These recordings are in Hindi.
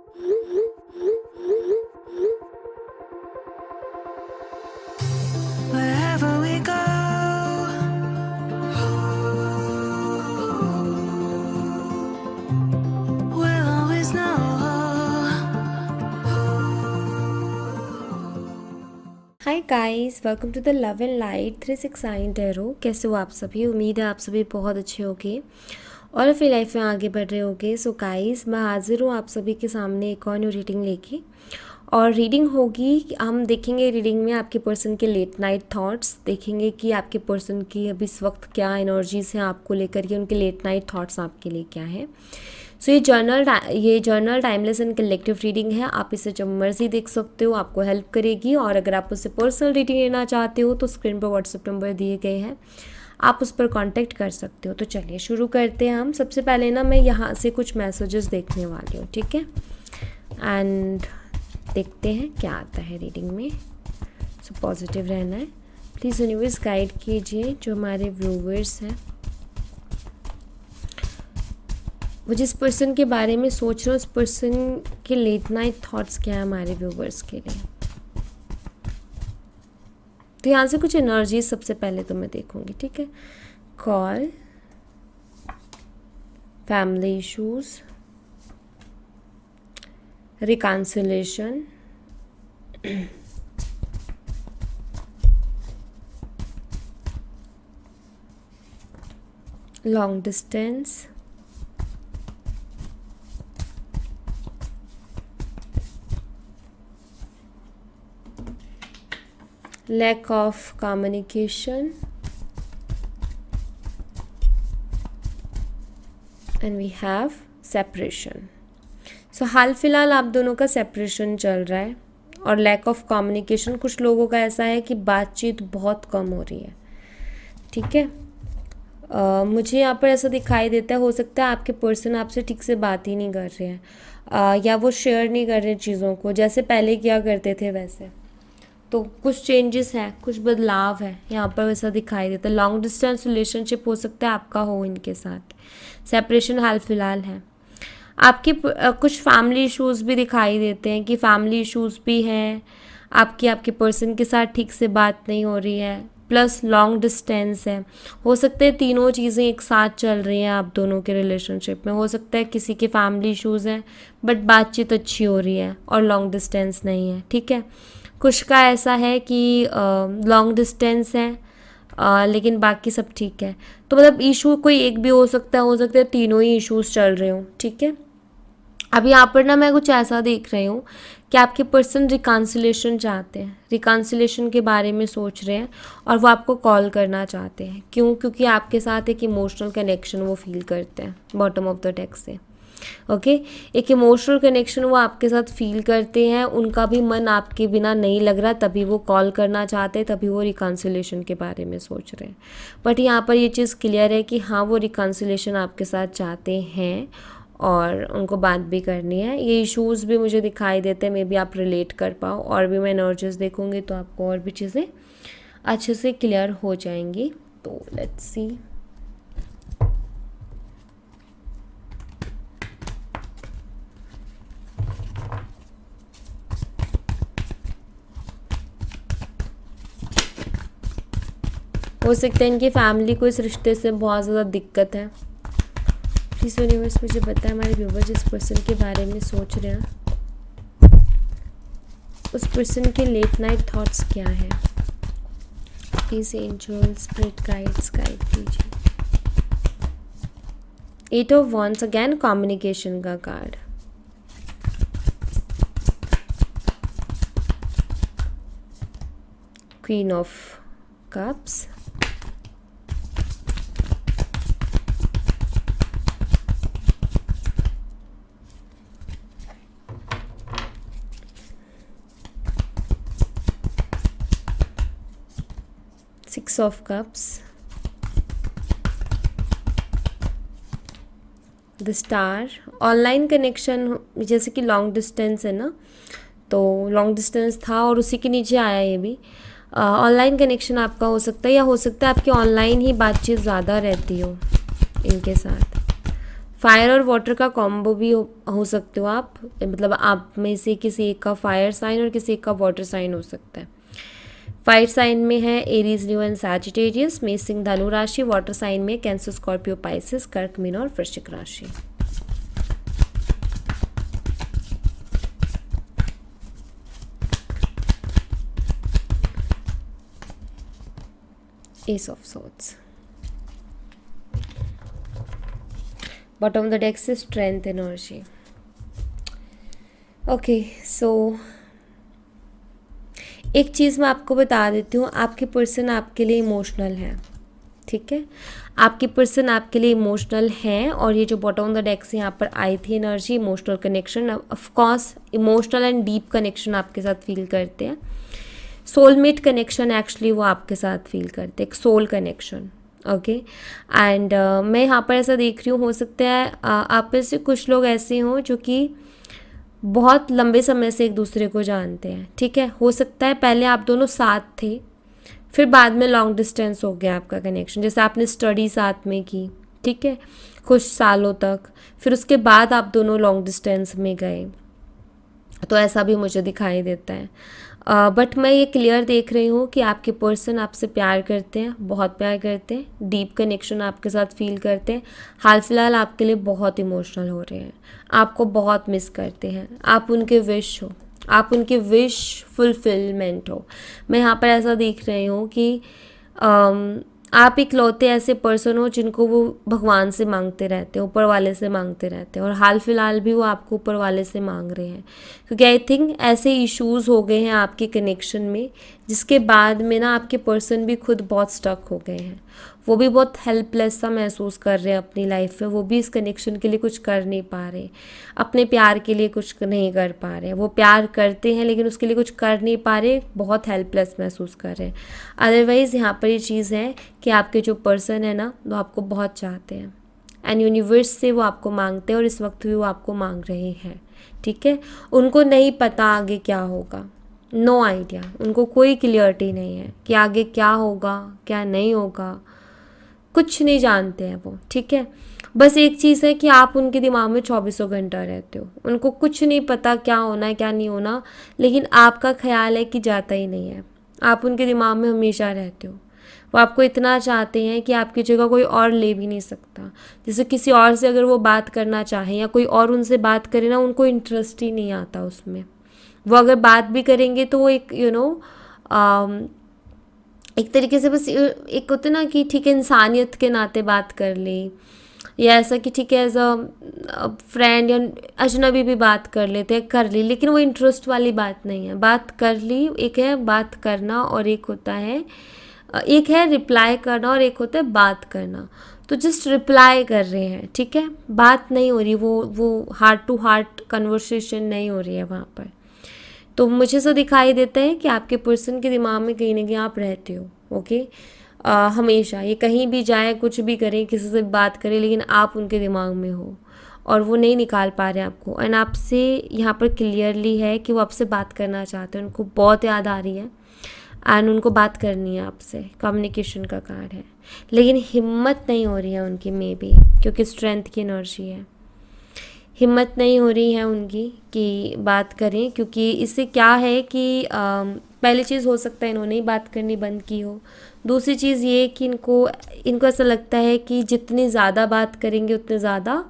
Wherever we go, we'll always know. Hi guys, welcome to the love and light 369 tarot. कैसे हो आप सभी? उम्मीद है आप सभी बहुत अच्छे होगे और अपनी लाइफ में आगे बढ़ रहे होगे। सो गाइस, मैं हाजिर हूँ आप सभी के सामने एक और न्यू रीडिंग लेके। और रीडिंग होगी, हम देखेंगे रीडिंग में आपके पर्सन के लेट नाइट थॉट्स, देखेंगे कि आपके पर्सन की अभी इस वक्त क्या एनर्जीज हैं आपको लेकर के, उनके लेट नाइट थॉट्स आपके लिए क्या है। सो ये journal timeless and collective reading है। आप इसे जब मर्जी देख सकते हो, आपको हेल्प करेगी। और अगर आप उससे पर्सनल रीडिंग लेना चाहते हो तो स्क्रीन पर व्हाट्सएप नंबर दिए गए हैं, आप उस पर कांटेक्ट कर सकते हो। तो चलिए शुरू करते हैं हम। सबसे पहले ना मैं यहाँ से कुछ मैसेजेस देखने वाली हूँ, ठीक है, एंड देखते हैं क्या आता है रीडिंग में। सो पॉजिटिव रहना है। प्लीज़ यूनिवर्स गाइड कीजिए जो हमारे व्यूवर्स हैं, वो जिस पर्सन के बारे में सोच रहे हो उस पर्सन के लेट नाइट थॉट्स क्या है हमारे व्यूवर्स के लिए। तो यहाँ से कुछ एनर्जी सबसे पहले तो मैं देखूंगी, ठीक है। Call, family issues, reconciliation, long distance, lack of communication, and we have separation. So हाल फिलहाल आप दोनों का सेपरेशन चल रहा है और लैक ऑफ कम्युनिकेशन। कुछ लोगों का ऐसा है कि बातचीत बहुत कम हो रही है, ठीक है। मुझे यहाँ पर ऐसा दिखाई देता है, हो सकता है आपके पर्सन आपसे ठीक से बात ही नहीं कर रहे हैं, या वो शेयर नहीं कर रहे चीज़ों को जैसे पहले किया करते थे वैसे। तो कुछ चेंजेस है, कुछ बदलाव है यहाँ पर, वैसा दिखाई देता है। लॉन्ग डिस्टेंस रिलेशनशिप हो सकता है आपका हो इनके साथ। सेपरेशन हाल फिलहाल है। आपके कुछ फैमिली इश्यूज़ भी दिखाई देते हैं कि फैमिली इश्यूज़ भी हैं आपके पर्सन के साथ ठीक से बात नहीं हो रही है, प्लस लॉन्ग डिस्टेंस है। हो सकता है तीनों चीज़ें एक साथ चल रही हैं आप दोनों के रिलेशनशिप में। हो सकता है किसी के फैमिली इश्यूज़ हैं बट बातचीत अच्छी हो रही है और लॉन्ग डिस्टेंस नहीं है, ठीक है। कुछ का ऐसा है कि लॉन्ग डिस्टेंस है, लेकिन बाकी सब ठीक है। तो मतलब इशू कोई एक भी हो सकता है तीनों ही इश्यूज चल रहे हो, ठीक है। अभी यहाँ पर ना मैं कुछ ऐसा देख रही हूँ कि आपके पर्सन रिकॉन्सिलेशन चाहते हैं, रिकॉन्सिलेशन के बारे में सोच रहे हैं और वो आपको कॉल करना चाहते हैं। क्यों? क्योंकि आपके साथ एक इमोशनल कनेक्शन वो फील करते हैं बॉटम ऑफ द टेक्स्ट से, ओके। एक इमोशनल कनेक्शन वो आपके साथ फील करते हैं, उनका भी मन आपके बिना नहीं लग रहा, तभी वो कॉल करना चाहते हैं, तभी वो रिकॉन्सिलेशन के बारे में सोच रहे हैं। बट यहाँ पर ये चीज़ क्लियर है कि हाँ, वो रिकॉन्सिलेशन आपके साथ चाहते हैं और उनको बात भी करनी है। ये इश्यूज़ भी मुझे दिखाई देते हैं, मे बी आप रिलेट कर पाओ। और भी मैं एनर्जीज देखूँगी तो आपको और भी चीज़ें अच्छे से क्लियर हो जाएंगी। तो लेट्स सी। हो सकता है इनकी फैमिली को इस रिश्ते से बहुत ज़्यादा दिक्कत है। प्लीज़ यूनिवर्स मुझे बताएं हमारे व्यूवर जिस पर्सन के बारे में सोच रहे हैं उस पर्सन के लेट नाइट थॉट्स क्या है। Please angel spirit guides guide कीजिए। 8 ऑफ वॉन्ड्स, अगेन कम्युनिकेशन का card. Queen of cups, six of cups, the star. Online connection, जैसे कि लॉन्ग डिस्टेंस है ना, तो लॉन्ग डिस्टेंस था और उसी के नीचे आया ये भी। ऑनलाइन कनेक्शन आपका हो सकता है, या हो सकता है आपकी ऑनलाइन ही बातचीत ज़्यादा रहती हो इनके साथ। फायर और वाटर का कॉम्बो भी हो सकते हो आप, मतलब आप में से किसी एक का फायर साइन और किसी एक का वाटर साइन हो सकता है। फायर साइन में है एरीज, लियो एंड सैजिटेरियस, मेष सिंह धनु राशि। वाटर साइन में कैंसर, स्कॉर्पियो, पाइसेस, कर्क, मीन और वृश्चिक राशि। Ace of Swords. Bottom of the deck is strength, energy. Okay, so एक चीज़ मैं आपको बता देती हूँ, आपके पर्सन आपके लिए इमोशनल है, ठीक है। आपके पर्सन आपके लिए इमोशनल हैं, और ये जो बॉटम ऑफ द डेक से यहाँ पर आई थी energy, emotional connection, of course emotional and deep connection आपके साथ फील करते हैं। सोलमेट कनेक्शन एक्चुअली वो आपके साथ फील करते हैं, एक सोल कनेक्शन, ओके। एंड मैं यहाँ पर ऐसा देख रही हूँ, हो सकता है आप में से कुछ लोग ऐसे हों जो कि बहुत लंबे समय से एक दूसरे को जानते हैं, ठीक है। हो सकता है पहले आप दोनों साथ थे, फिर बाद में लॉन्ग डिस्टेंस हो गया आपका कनेक्शन, जैसे आपने स्टडी साथ में की, ठीक है, कुछ सालों तक, फिर उसके बाद आप दोनों लॉन्ग डिस्टेंस में गए, तो ऐसा भी मुझे दिखाई देता है। बट मैं ये क्लियर देख रही हूँ कि आपके पर्सन आपसे प्यार करते हैं, बहुत प्यार करते हैं, डीप कनेक्शन आपके साथ फील करते हैं। हाल फिलहाल आपके लिए बहुत इमोशनल हो रहे हैं, आपको बहुत मिस करते हैं, आप उनके विश हो, आप उनके विश फुलफिलमेंट हो। मैं यहाँ पर ऐसा देख रही हूँ कि आप इकलौते ऐसे पर्सन हो जिनको वो भगवान से मांगते रहते हैं, ऊपर वाले से मांगते रहते हैं, और हाल फिलहाल भी वो आपको ऊपर वाले से मांग रहे हैं, क्योंकि आई थिंक ऐसे इश्यूज़ हो गए हैं आपके कनेक्शन में, जिसके बाद में ना आपके पर्सन भी खुद बहुत स्टक हो गए हैं। वो भी बहुत हेल्पलेस सा महसूस कर रहे हैं अपनी लाइफ में, वो भी इस कनेक्शन के लिए कुछ कर नहीं पा रहे, अपने प्यार के लिए कुछ नहीं कर पा रहे। वो प्यार करते हैं लेकिन उसके लिए कुछ कर नहीं पा रहे, बहुत हेल्पलेस महसूस कर रहे हैं। अदरवाइज़ यहाँ पर ये चीज़ है कि आपके जो पर्सन है ना, वो आपको बहुत चाहते हैं, एंड यूनिवर्स से वो आपको मांगते हैं, और इस वक्त भी वो आपको मांग रहे हैं, ठीक है। उनको नहीं पता आगे क्या होगा, नो आइडिया, उनको कोई क्लियरिटी नहीं है कि आगे क्या होगा क्या नहीं होगा, कुछ नहीं जानते हैं वो, ठीक है। बस एक चीज़ है कि आप उनके दिमाग में 24 घंटा रहते हो, उनको कुछ नहीं पता क्या होना है क्या नहीं होना, लेकिन आपका ख्याल है कि जाता ही नहीं है, आप उनके दिमाग में हमेशा रहते हो। वो आपको इतना चाहते हैं कि आपकी जगह कोई और ले भी नहीं सकता। जैसे किसी और से अगर वो बात करना चाहें या कोई और उनसे बात करे ना, उनको इंटरेस्ट ही नहीं आता उसमें। वो अगर बात भी करेंगे तो वो एक एक तरीके से बस एक होता ना कि ठीक है इंसानियत के नाते बात कर ले, या ऐसा कि ठीक है एज अ फ्रेंड या अजनबी भी बात कर लेते हैं, कर ली, लेकिन वो इंटरेस्ट वाली बात नहीं है। बात कर ली, एक है बात करना और एक होता है एक है रिप्लाई करना और एक होता है बात करना। तो जस्ट रिप्लाई कर रहे हैं, ठीक है, बात नहीं हो रही, वो हार्ट टू हार्ट कन्वर्सेशन नहीं हो रही है वहाँ पर। तो मुझे तो दिखाई देता है कि आपके पर्सन के दिमाग में कहीं ना कहीं आप रहते हो, ओके। हमेशा ये कहीं भी जाए, कुछ भी करें, किसी से बात करें, लेकिन आप उनके दिमाग में हो और वो नहीं निकाल पा रहे हैं आपको। एंड आपसे यहाँ पर क्लियरली है कि वो आपसे बात करना चाहते हैं, उनको बहुत याद आ रही है एंड उनको बात करनी है आपसे, कम्युनिकेशन का कार्ड है, लेकिन हिम्मत नहीं हो रही है उनकी, मे बी क्योंकि स्ट्रेंथ की एनर्जी है, हिम्मत नहीं हो रही है उनकी कि बात करें। क्योंकि इससे क्या है कि पहली चीज़ हो सकता है इन्होंने ही बात करनी बंद की हो। दूसरी चीज़ ये कि इनको ऐसा लगता है कि जितनी ज़्यादा बात करेंगे उतने ज़्यादा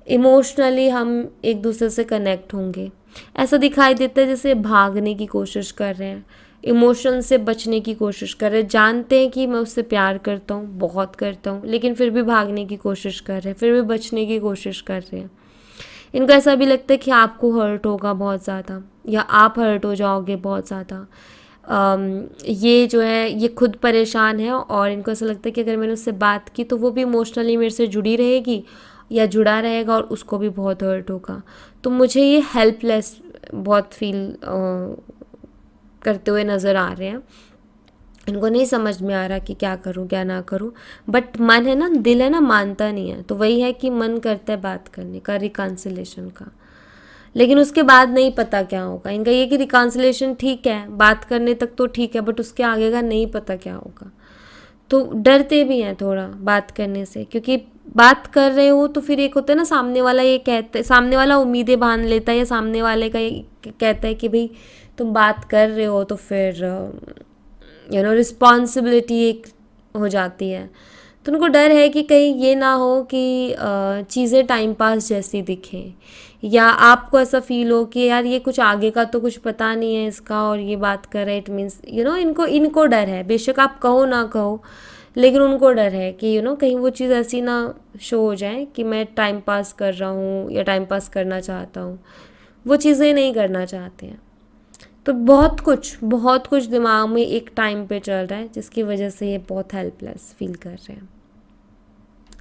इमोशनली हम एक दूसरे से कनेक्ट होंगे। ऐसा दिखाई देता है जैसे भागने की कोशिश कर रहे हैं, इमोशन से बचने की कोशिश कर रहे हैं, जानते हैं कि मैं उससे प्यार करता हूँ, बहुत करता हूँ, लेकिन फिर भी भागने की कोशिश कर रहे हैं, फिर भी बचने की कोशिश कर रहे हैं। इनको ऐसा भी लगता है कि आपको हर्ट होगा बहुत ज़्यादा, या आप हर्ट हो जाओगे बहुत ज़्यादा। ये जो है ये खुद परेशान है, और इनको ऐसा लगता है कि अगर मैंने उससे बात की तो वो भी इमोशनली मेरे से जुड़ी रहेगी या जुड़ा रहेगा और उसको भी बहुत हर्ट होगा। तो मुझे ये हेल्पलेस बहुत फील करते हुए नज़र आ रहे हैं। इनको नहीं समझ में आ रहा कि क्या करूं क्या ना करूं, बट मन है ना, दिल है ना, मानता नहीं है। तो वही है कि मन करता है बात करने का, रिकॉन्सिलेशन का, लेकिन उसके बाद नहीं पता क्या होगा। इनका ये कि रिकॉन्सिलेशन ठीक है, बात करने तक तो ठीक है, बट उसके आगे का नहीं पता क्या होगा। तो डरते भी हैं थोड़ा बात करने से, क्योंकि बात कर रहे हो तो फिर एक होता है ना, सामने वाला ये कहता है, सामने वाला उम्मीदें बांध लेता है, या सामने वाले का ये कहता है कि भाई तुम बात कर रहे हो तो फिर रिस्पॉन्सिबिलिटी एक हो जाती है। तो उनको डर है कि कहीं ये ना हो कि चीज़ें टाइम पास जैसी दिखें, या आपको ऐसा फील हो कि यार ये कुछ आगे का तो कुछ पता नहीं है इसका और ये बात कर रहा है, इट मीन्स इनको डर है, बेशक आप कहो ना कहो, लेकिन उनको डर है कि कहीं वो चीज़ ऐसी ना शो हो जाए कि मैं टाइम पास कर रहा हूँ या टाइम पास करना चाहता हूँ, वो चीज़ें नहीं करना चाहते हैं। तो बहुत कुछ दिमाग में एक टाइम पे चल रहा है, जिसकी वजह से ये बहुत हेल्पलेस फील कर रहे हैं।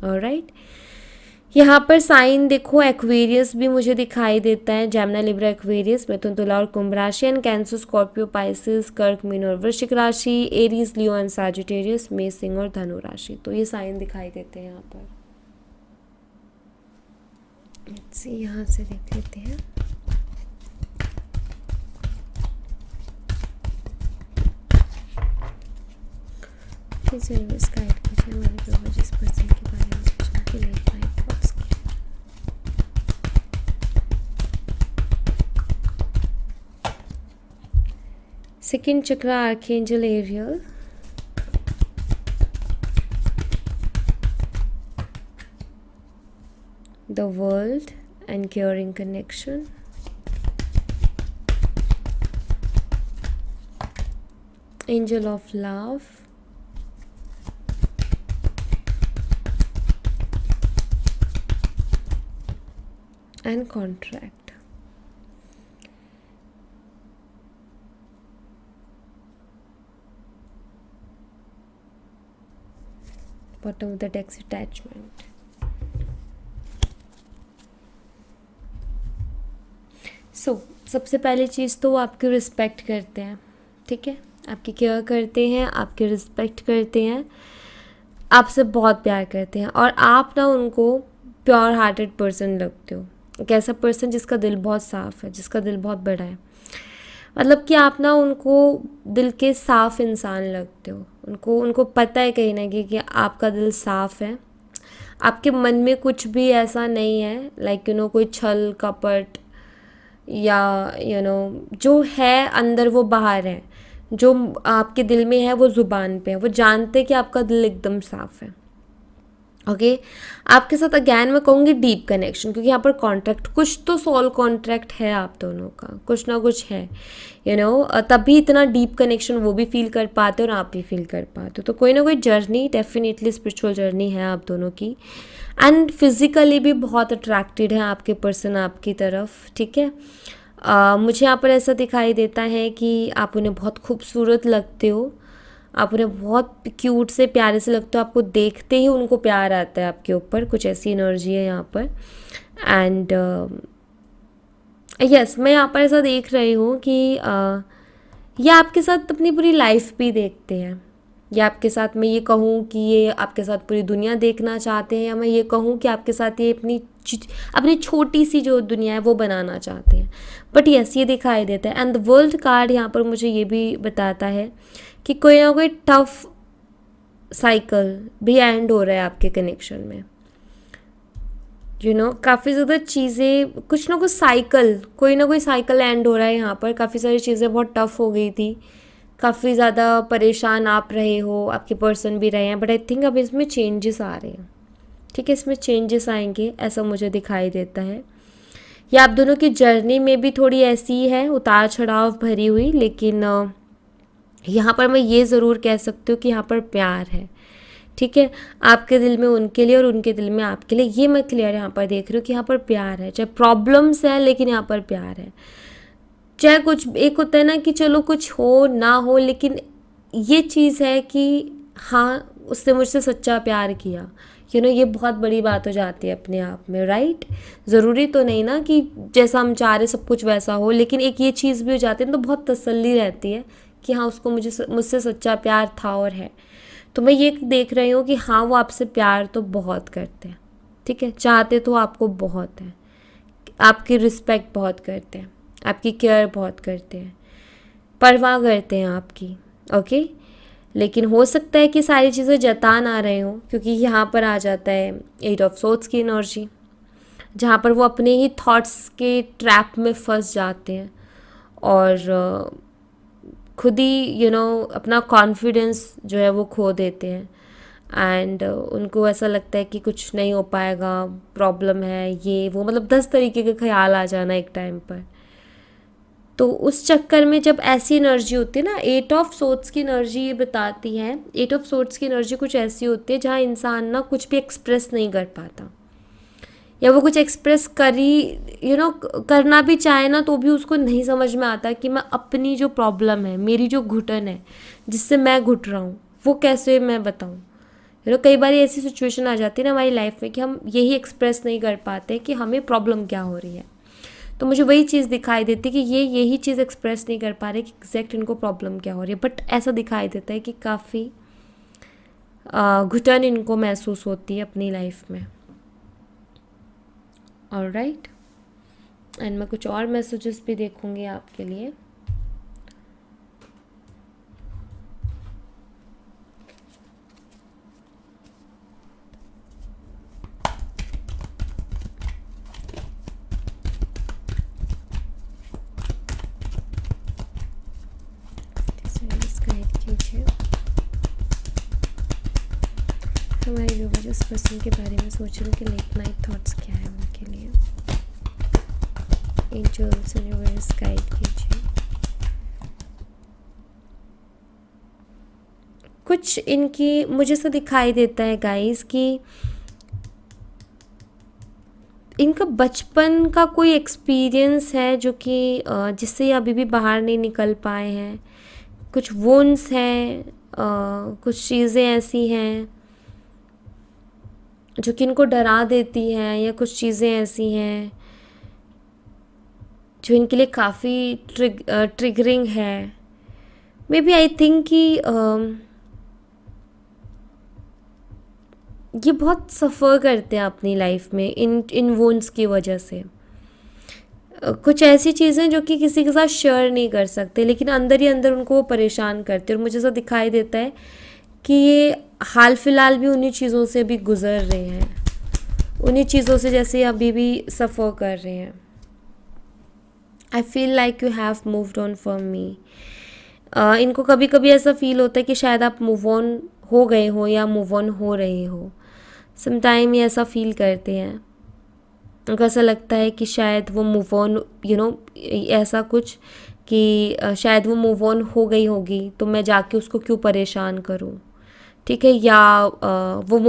ऑलराइट, यहाँ पर साइन देखो, एक्वेरियस भी मुझे दिखाई देता है, जेमिनी, लिब्रा, एक्वेरियस, मिथुन, तुला और कुंभ राशि, एंड कैंसर, स्कॉर्पियो, पाइसिस, कर्क, मीन और वृश्चिक राशि, एरीज, लियो एंड सैजिटेरियस, मेष, सिंह और धनु राशि। तो ये साइन दिखाई देते हैं यहाँ पर। यहाँ से देख लेते हैं। यूनिवर्स गाइड कीजिए मेरे प्रभु जिस पर्सन के बारे में सोचा कि लेट नाइट थॉट्स की। Second chakra, archangel Ariel, the world and curing connection, angel of love, and contract. Bottom of the deck, attachment. सबसे पहली चीज़ तो वो आपकी रिस्पेक्ट करते हैं, ठीक है, आपकी केयर करते हैं, आपकी रिस्पेक्ट करते हैं, आपसे बहुत प्यार करते हैं, और आप ना उनको प्योर हार्टेड पर्सन लगते हो, एक ऐसा पर्सन जिसका दिल बहुत साफ़ है, जिसका दिल बहुत बड़ा है। मतलब कि आप ना उनको दिल के साफ़ इंसान लगते हो, उनको पता है कहीं ना कहीं कि आपका दिल साफ़ है, आपके मन में कुछ भी ऐसा नहीं है, लाइक कोई छल कपट या जो है अंदर वो बाहर है, जो आपके दिल में है वो ज़ुबान पे है, वो जानते हैं कि आपका दिल एकदम साफ़ है। ओके, आपके साथ अगैन मैं कहूँगी डीप कनेक्शन, क्योंकि यहाँ पर कॉन्ट्रैक्ट, कुछ तो सोल कॉन्ट्रैक्ट है आप दोनों का, कुछ ना कुछ है, तभी इतना डीप कनेक्शन वो भी फील कर पाते हो और आप भी फील कर पाते हो। तो कोई ना कोई जर्नी, डेफिनेटली स्पिरिचुअल जर्नी है आप दोनों की, एंड फिज़िकली भी बहुत अट्रैक्टेड है आपके पर्सन आपकी तरफ, ठीक है। मुझे यहाँ पर ऐसा दिखाई देता है कि आप उन्हें बहुत खूबसूरत लगते हो, आप उन्हें बहुत क्यूट से प्यारे से लगते हो, आपको देखते ही उनको प्यार आता है आपके ऊपर, कुछ ऐसी एनर्जी है यहाँ पर। एंड यस, मैं यहाँ पर ऐसा देख रही हूँ कि ये आपके साथ अपनी पूरी लाइफ भी देखते हैं, या आपके साथ मैं ये कहूँ कि ये आपके साथ पूरी दुनिया देखना चाहते हैं, या मैं ये कहूँ कि आपके साथ ये अपनी छोटी सी जो दुनिया है वो बनाना चाहते हैं। बट यस, ये दिखाई देता है। एंड द वर्ल्ड कार्ड यहाँ पर मुझे ये भी बताता है कि कोई ना कोई टफ साइकिल भी एंड हो रहा है आपके कनेक्शन में, काफ़ी ज़्यादा चीज़ें, कुछ ना कुछ साइकिल, कोई ना कोई साइकिल एंड हो रहा है यहाँ पर। काफ़ी सारी चीज़ें बहुत टफ हो गई थी, काफ़ी ज़्यादा परेशान आप रहे हो, आपके पर्सन भी रहे हैं, बट आई थिंक अब इसमें चेंजेस आ रहे हैं, ठीक है, इसमें चेंजेस आएंगे, ऐसा मुझे दिखाई देता है। या आप दोनों की जर्नी में भी थोड़ी ऐसी है, उतार चढ़ाव भरी हुई, लेकिन यहाँ पर मैं ये ज़रूर कह सकती हूँ कि यहाँ पर प्यार है, ठीक है, आपके दिल में उनके लिए और उनके दिल में आपके लिए, ये मैं क्लियर यहाँ पर देख रही हूँ कि यहाँ पर प्यार है। चाहे प्रॉब्लम्स है, लेकिन यहाँ पर प्यार है। चाहे कुछ एक होता है ना कि चलो कुछ हो ना हो, लेकिन ये चीज़ है कि हाँ, उसने मुझसे सच्चा प्यार किया, ये बहुत बड़ी बात हो जाती है अपने आप में, राइट। ज़रूरी तो नहीं ना कि जैसा हम चाह रहे सब कुछ वैसा हो, लेकिन एक ये चीज़ भी हो जाती है तो बहुत तसल्ली रहती है कि हाँ, उसको मुझसे सच्चा प्यार था और है। तो मैं ये देख रही हूँ कि हाँ, वो आपसे प्यार तो बहुत करते हैं, ठीक है, चाहते तो आपको बहुत है, आपकी रिस्पेक्ट बहुत करते हैं, आपकी केयर बहुत करते हैं, परवाह करते हैं आपकी, ओके। लेकिन हो सकता है कि सारी चीज़ें जता ना रहे हों, क्योंकि यहाँ पर आ जाता है 8 ऑफ सोर्ड्स की एनर्जी, जहाँ पर वो अपने ही थॉट्स के ट्रैप में फंस जाते हैं और खुद ही अपना कॉन्फिडेंस जो है वो खो देते हैं। एंड उनको ऐसा लगता है कि कुछ नहीं हो पाएगा, प्रॉब्लम है, ये वो, मतलब 10 तरीके के ख्याल आ जाना एक टाइम पर। तो उस चक्कर में जब ऐसी एनर्जी होती है ना, 8 ऑफ सोर्ड्स की एनर्जी ये बताती है, 8 ऑफ सोर्ड्स की एनर्जी कुछ ऐसी होती है जहाँ इंसान ना कुछ भी एक्सप्रेस नहीं कर पाता, या वो कुछ एक्सप्रेस करना भी चाहे ना तो भी उसको नहीं समझ में आता कि मैं अपनी जो प्रॉब्लम है, मेरी जो घुटन है जिससे मैं घुट रहा हूँ, वो कैसे मैं बताऊँ। कई बार ऐसी सिचुएशन आ जाती है ना हमारी लाइफ में कि हम यही एक्सप्रेस नहीं कर पाते कि हमें प्रॉब्लम क्या हो रही है। तो मुझे वही चीज़ दिखाई देती कि ये यही चीज़ एक्सप्रेस नहीं कर पा रहे कि एग्जैक्ट इनको प्रॉब्लम क्या हो रही है, बट ऐसा दिखाई देता है कि काफ़ी घुटन इनको महसूस होती है अपनी लाइफ में। ऑलराइट, एंड मैं कुछ और मैसेजेस भी देखूंगी आपके लिए। हमारे व्यूवर जिस पर्सन के बारे में सोच रहे हो कि लेट नाइट थॉट्स क्या है उनके लिए, एंजल्स यूनिवर्स गाइड कीजिए। कुछ इनकी मुझे से दिखाई देता है गाइस कि इनका बचपन का कोई एक्सपीरियंस है जो कि जिससे ये अभी भी बाहर नहीं निकल पाए हैं। कुछ वुंड्स हैं, कुछ चीज़ें ऐसी हैं जो कि इनको डरा देती हैं, या कुछ चीज़ें ऐसी हैं जो इनके लिए काफ़ी ट्रिगरिंग है। मे बी आई थिंक कि ये बहुत सफ़र करते हैं अपनी लाइफ में इन वुंड्स की वजह से। कुछ ऐसी चीज़ें जो कि किसी के साथ शेयर नहीं कर सकते, लेकिन अंदर ही अंदर उनको वो परेशान करते हैं। और मुझे ऐसा दिखाई देता है कि ये हाल फिलहाल भी उन्हीं चीज़ों से भी गुज़र रहे हैं, उन्हीं चीज़ों से जैसे अभी भी सफ़र कर रहे हैं। I feel like you have moved on from me. इनको कभी कभी ऐसा फील होता है कि शायद आप मूव ऑन हो गए हो या मूव ऑन हो रहे हो। समटाइम ये ऐसा फील करते हैं, उनको ऐसा लगता है कि शायद वो मूव ऑन ऐसा कुछ कि शायद वो मूव ऑन हो गई होगी तो मैं जाके उसको क्यों परेशान करूं, ठीक है, या वो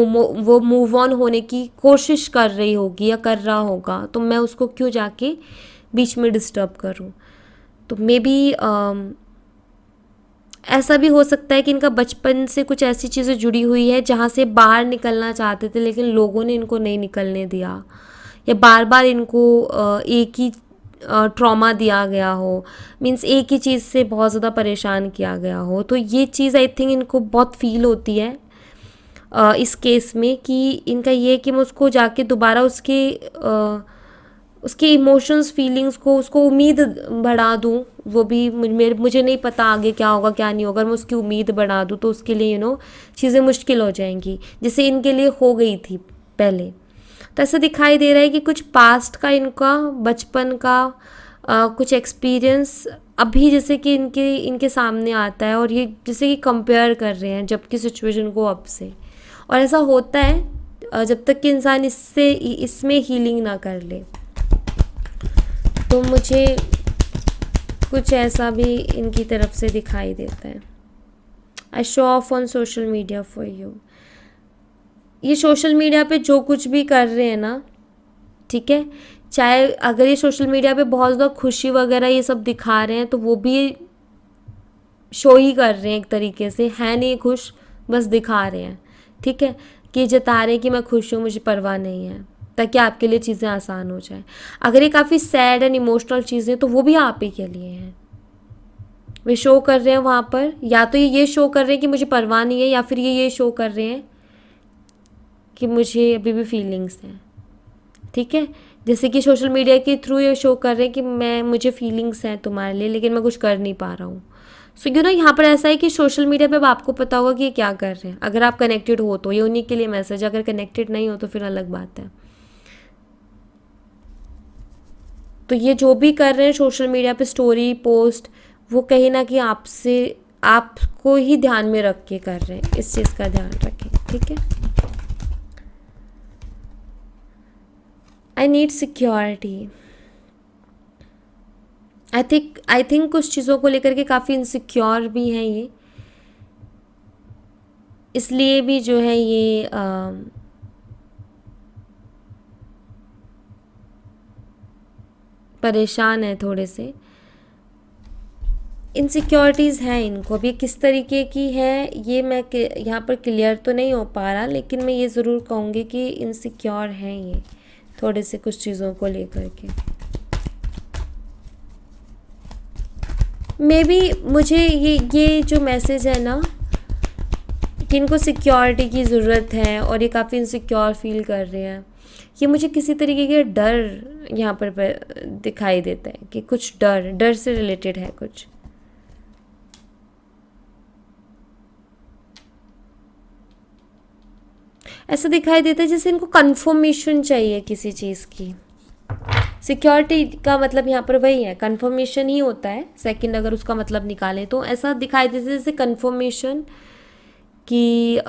मूव ऑन होने की कोशिश कर रही होगी या कर रहा होगा तो मैं उसको क्यों जाके बीच में डिस्टर्ब करूं। तो मे बी ऐसा भी हो सकता है कि इनका बचपन से कुछ ऐसी चीज़ें जुड़ी हुई है जहाँ से बाहर निकलना चाहते थे लेकिन लोगों ने इनको नहीं निकलने दिया, या बार बार इनको एक ही ट्रॉमा दिया गया हो, मीन्स एक ही चीज़ से बहुत ज़्यादा परेशान किया गया हो। तो ये चीज़ आई थिंक इनको बहुत फील होती है इस केस में, कि इनका ये कि मैं उसको जाके दोबारा उसके इमोशंस फीलिंग्स को, उसको उम्मीद बढ़ा दूँ। वो भी मुझे नहीं पता आगे क्या होगा क्या नहीं होगा, मैं उसकी उम्मीद बढ़ा दूँ तो उसके लिए चीज़ें मुश्किल हो जाएंगी, जैसे इनके लिए हो गई थी पहले। तो ऐसा दिखाई दे रहा है कि कुछ पास्ट का, इनका बचपन का कुछ एक्सपीरियंस अभी जैसे कि इनके सामने आता है, और ये जैसे कि कंपेयर कर रहे हैं जब की सिचुएशन को अब से। और ऐसा होता है जब तक कि इंसान इसमें हीलिंग ना कर ले। तो मुझे कुछ ऐसा भी इनकी तरफ से दिखाई देता है। I show off on social media for you. ये सोशल मीडिया पे जो कुछ भी कर रहे हैं ना, ठीक है, चाहे अगर ये सोशल मीडिया पे बहुत ज़्यादा खुशी वगैरह ये सब दिखा रहे हैं तो वो भी शो ही कर रहे हैं एक तरीके से, है नहीं खुश, बस दिखा रहे हैं, ठीक है, कि जता रहे हैं कि मैं खुश हूँ, मुझे परवाह नहीं है, ताकि आपके लिए चीज़ें आसान हो जाए। अगर ये काफ़ी सैड एंड इमोशनल चीज़ें तो वो भी आप ही के लिए हैं। वे शो कर रहे हैं वहाँ पर, या तो ये शो कर रहे हैं कि मुझे परवाह नहीं है, या फिर ये शो कर रहे हैं कि मुझे अभी भी फीलिंग्स हैं, ठीक है। जैसे कि सोशल मीडिया के थ्रू ये शो कर रहे हैं कि मुझे फीलिंग्स हैं तुम्हारे लिए, लेकिन मैं कुछ कर नहीं पा रहा हूँ। सो यू नो यहाँ पर ऐसा है कि सोशल मीडिया पे अब आपको पता होगा कि ये क्या कर रहे हैं, अगर आप कनेक्टेड हो तो ये उन्हीं के लिए मैसेज, अगर कनेक्टेड नहीं हो तो फिर अलग बात है। तो ये जो भी कर रहे हैं सोशल मीडिया पे स्टोरी पोस्ट, वो कहीं ना कहीं आपसे, आपको ही ध्यान में रख के कर रहे हैं, इस चीज़ का ध्यान रखें, ठीक है। I need security, I think कुछ चीज़ों को लेकर के काफ़ी इनसिक्योर भी हैं ये, इसलिए भी जो है ये परेशान है थोड़े से, इनसिक्योरिटीज़ हैं इनको। अब ये किस तरीके की है ये मैं यहाँ पर क्लियर तो नहीं हो पा रहा, लेकिन मैं ये ज़रूर कहूँगी कि इनसिक्योर हैं ये थोड़े से कुछ चीज़ों को लेकर के। मे बी मुझे ये जो मैसेज है ना कि इनको सिक्योरिटी की ज़रूरत है और ये काफ़ी इनसिक्योर फील कर रहे हैं, ये मुझे किसी तरीके का डर यहाँ पर दिखाई देता है कि कुछ डर से रिलेटेड है कुछ। ऐसा दिखाई देता है जैसे इनको कंफर्मेशन चाहिए किसी चीज़ की। सिक्योरिटी का मतलब यहाँ पर वही है, कंफर्मेशन ही होता है, सेकंड अगर उसका मतलब निकालें तो ऐसा दिखाई देता है जैसे कंफर्मेशन कि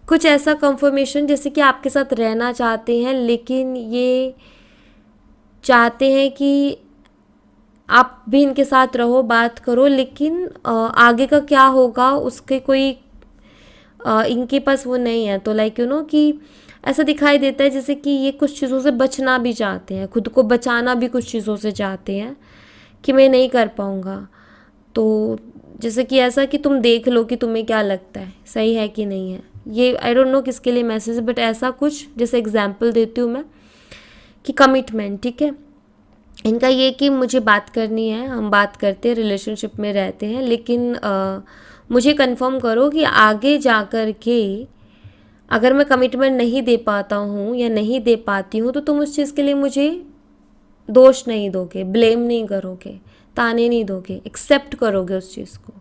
कुछ ऐसा कंफर्मेशन जैसे कि आपके साथ रहना चाहते हैं, लेकिन ये चाहते हैं कि आप भी इनके साथ रहो, बात करो, लेकिन आगे का क्या होगा उसके कोई इनके पास वो नहीं है। तो लाइक यू नो कि ऐसा दिखाई देता है जैसे कि ये कुछ चीज़ों से बचना भी चाहते हैं, खुद को बचाना भी कुछ चीज़ों से चाहते हैं कि मैं नहीं कर पाऊँगा। तो जैसे कि ऐसा कि तुम देख लो कि तुम्हें क्या लगता है, सही है कि नहीं है। ये आई डोंट नो किसके लिए मैसेज है, बट ऐसा कुछ, जैसे एग्जांपल देती हूँ मैं कि कमिटमेंट, ठीक है, इनका ये कि मुझे बात करनी है, हम बात करते हैं, रिलेशनशिप में रहते हैं, लेकिन मुझे कंफर्म करो कि आगे जा कर के अगर मैं कमिटमेंट नहीं दे पाता हूँ या नहीं दे पाती हूँ तो तुम उस चीज़ के लिए मुझे दोष नहीं दोगे, ब्लेम नहीं करोगे, ताने नहीं दोगे, एक्सेप्ट करोगे उस चीज़ को।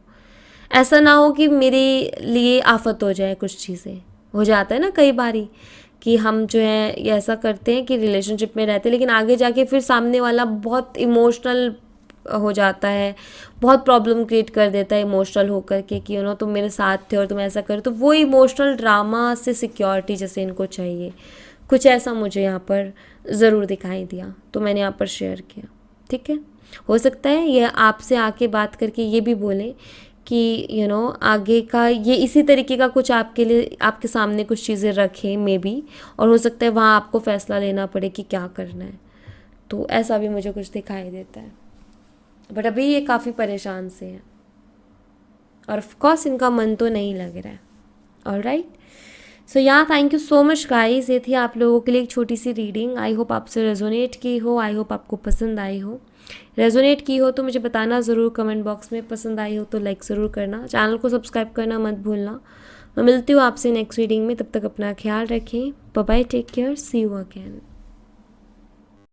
ऐसा ना हो कि मेरे लिए आफत हो जाए, कुछ चीज़ें हो जाता है ना कई बारी कि हम जो है ये ऐसा करते हैं कि रिलेशनशिप में रहते हैं, लेकिन आगे जाके फिर सामने वाला बहुत इमोशनल हो जाता है, बहुत प्रॉब्लम क्रिएट कर देता है इमोशनल होकर के कि यू नो तुम मेरे साथ थे और तुम ऐसा करो, तो वो इमोशनल ड्रामा से सिक्योरिटी जैसे इनको चाहिए, कुछ ऐसा मुझे यहाँ पर ज़रूर दिखाई दिया, तो मैंने यहाँ पर शेयर किया, ठीक है। हो सकता है ये आपसे आके बात करके ये भी बोले कि यू नो आगे का ये इसी तरीके का कुछ आपके लिए, आपके सामने कुछ चीज़ें रखें मे बी, और हो सकता है वहाँ आपको फ़ैसला लेना पड़े कि क्या करना है। तो ऐसा भी मुझे कुछ दिखाई देता है, बट अभी ये काफ़ी परेशान से हैं और ऑफ कोर्स इनका मन तो नहीं लग रहा है। ऑलराइट, सो या thank you so much guys, ये थी आप लोगों के लिए एक छोटी सी रीडिंग। आई होप आपसे रेजोनेट की हो, आई होप आपको पसंद आई हो। रेजोनेट की हो तो मुझे बताना ज़रूर कमेंट बॉक्स में, पसंद आई हो तो लाइक ज़रूर करना, चैनल को सब्सक्राइब करना मत भूलना। मैं मिलती हूँ आपसे नेक्स्ट रीडिंग में, तब तक अपना ख्याल रखें, bye bye, take care, see you again.